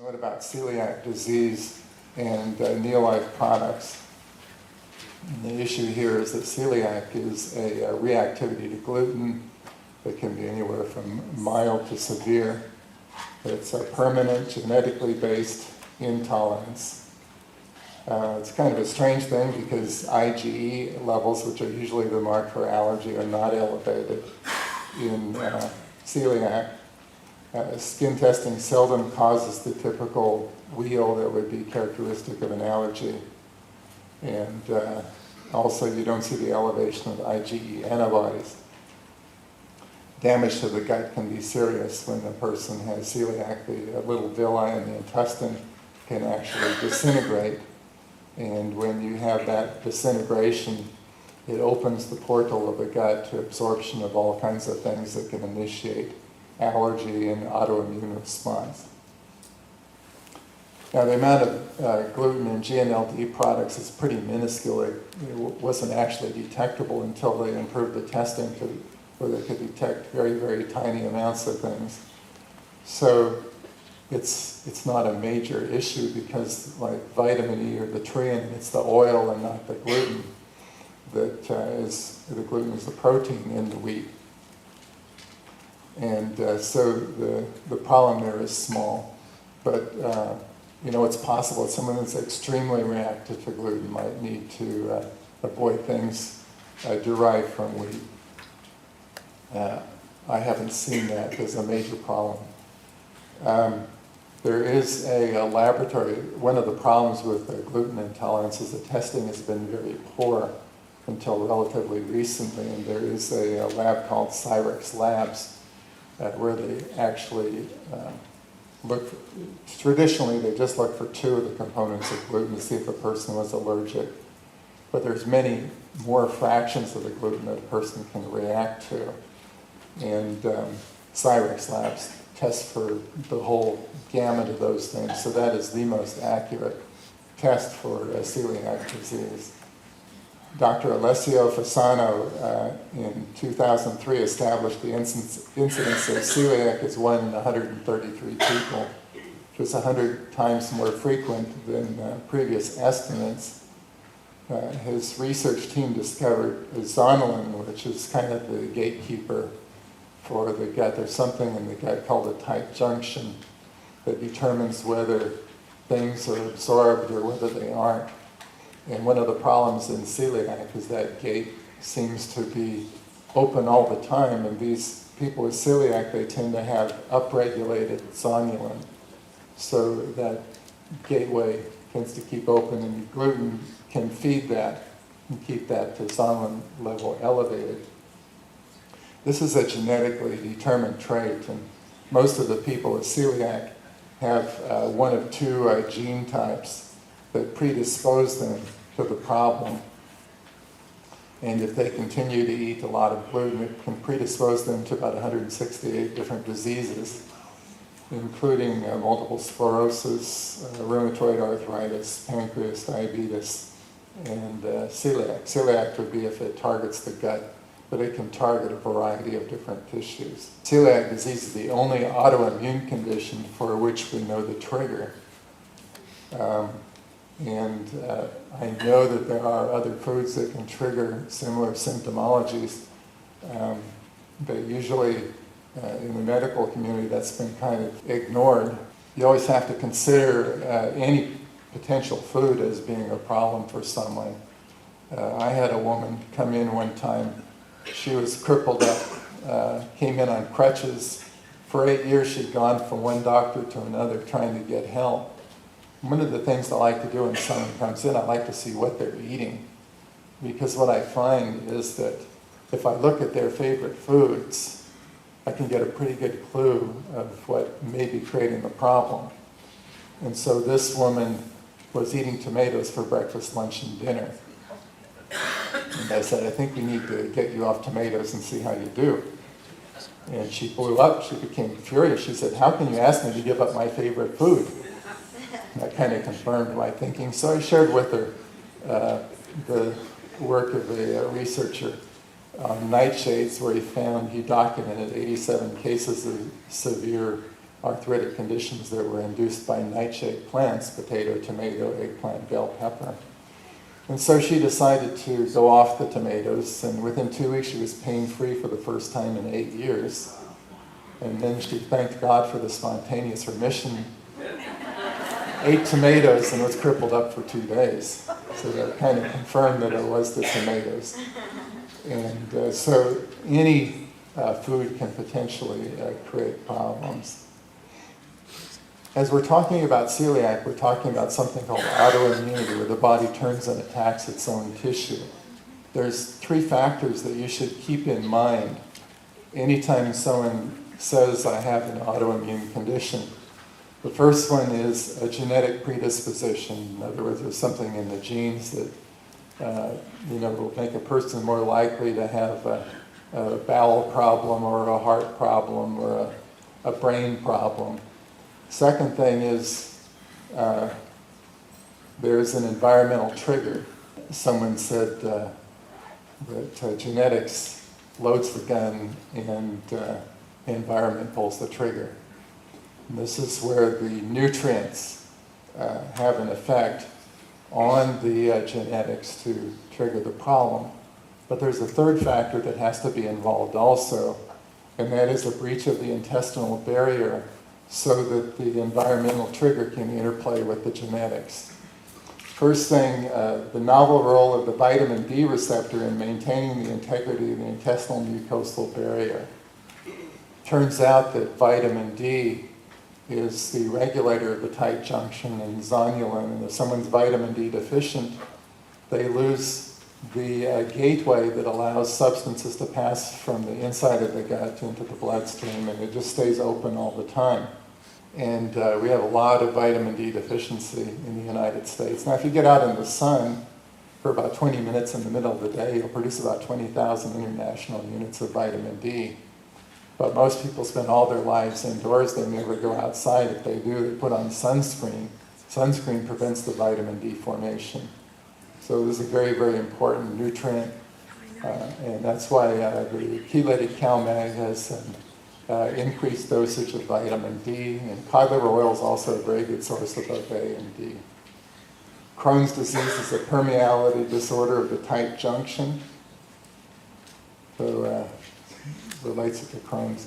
What about celiac disease and Neolife products? And the issue here is that celiac is a reactivity to gluten that can be anywhere from mild to severe. It's a permanent, genetically based intolerance. It's kind of a strange thing because IgE levels, which are usually the mark for allergy, are not elevated in celiac. Skin testing seldom causes the typical wheal that would be characteristic of an allergy. And also you don't see the elevation of IgE antibodies. Damage to the gut can be serious when the person has celiac. The little villi in the intestine can actually disintegrate. And when you have that disintegration, it opens the portal of the gut to absorption of all kinds of things that can initiate allergy and autoimmune response. Now the amount of gluten in GNLD products is pretty minuscule. It wasn't actually detectable until they improved the testing to where they could detect very, very tiny amounts of things. So it's not a major issue because like vitamin E or the trianin, it's the oil and not the gluten that the gluten is the protein in the wheat. And so the problem there is small, but it's possible that someone that's extremely reactive to gluten might need to avoid things derived from wheat. I haven't seen that as a major problem. There is a laboratory. One of the problems with gluten intolerance is the testing has been very poor until relatively recently, and there is a lab called Celaic Labs where they actually traditionally they just look for two of the components of gluten to see if a person was allergic. But there's many more fractions of the gluten that a person can react to. And Celaic Labs test for the whole gamut of those things. So that is the most accurate test for celiac disease. Dr. Alessio Fasano in 2003 established the incidence of celiac as 1 in 133 people, which was 100 times more frequent than previous estimates. His research team discovered zonulin, which is kind of the gatekeeper for the gut. There's something in the gut called a tight junction that determines whether things are absorbed or whether they aren't. And one of the problems in celiac is that gate seems to be open all the time, and these people with celiac, they tend to have upregulated zonulin. So that gateway tends to keep open, and gluten can feed that and keep that zonulin level elevated. This is a genetically determined trait, and most of the people with celiac have one of two gene types that predispose them to the problem. And if they continue to eat a lot of gluten, it can predispose them to about 168 different diseases, including multiple sclerosis, rheumatoid arthritis, pancreas, diabetes, and celiac. Celiac would be if it targets the gut, but it can target a variety of different tissues. Celiac disease is the only autoimmune condition for which we know the trigger. And I know that there are other foods that can trigger similar symptomologies, but usually in the medical community that's been kind of ignored. You always have to consider any potential food as being a problem for someone. I had a woman come in one time. She was crippled up, came in on crutches. For 8 years she'd gone from one doctor to another trying to get help. One of the things I like to do when someone comes in, I like to see what they're eating. Because what I find is that if I look at their favorite foods, I can get a pretty good clue of what may be creating the problem. And so this woman was eating tomatoes for breakfast, lunch, and dinner. And I said, I think we need to get you off tomatoes and see how you do. And she blew up. She became furious. She said, how can you ask me to give up my favorite food? And that kind of confirmed my thinking. So I shared with her the work of a researcher on nightshades, where he documented 87 cases of severe arthritic conditions that were induced by nightshade plants, potato, tomato, eggplant, bell pepper. And so she decided to go off the tomatoes, and within 2 weeks she was pain-free for the first time in 8 years. And then she thanked God for the spontaneous remission, ate tomatoes, and was crippled up for 2 days. So that kind of confirmed that it was the tomatoes. And so any food can potentially create problems. As we're talking about celiac, we're talking about something called autoimmunity, where the body turns and attacks its own tissue. There's 3 factors that you should keep in mind anytime someone says, I have an autoimmune condition. The first one is a genetic predisposition. In other words, there's something in the genes that will make a person more likely to have a bowel problem or a heart problem or a brain problem. Second thing is there's an environmental trigger. Someone said that genetics loads the gun and the environment pulls the trigger. And this is where the nutrients have an effect on the genetics to trigger the problem. But there's a third factor that has to be involved also, and that is a breach of the intestinal barrier so that the environmental trigger can interplay with the genetics. First thing, the novel role of the vitamin D receptor in maintaining the integrity of the intestinal mucosal barrier. Turns out that vitamin D is the regulator of the tight junction in zonulin, and if someone's vitamin D deficient, they lose the gateway that allows substances to pass from the inside of the gut into the bloodstream, and it just stays open all the time. And we have a lot of vitamin D deficiency in the United States. Now, if you get out in the sun for about 20 minutes in the middle of the day, you'll produce about 20,000 international units of vitamin D. But most people spend all their lives indoors. They never go outside. If they do, they put on sunscreen. Sunscreen prevents the vitamin D formation. So this is a very, very important nutrient. And that's why the chelated cow mag has increased dosage of vitamin D. And cod liver oil is also a very good source of both A and D. Crohn's disease is a permeability disorder of the tight junction. So relates it to Crohn's.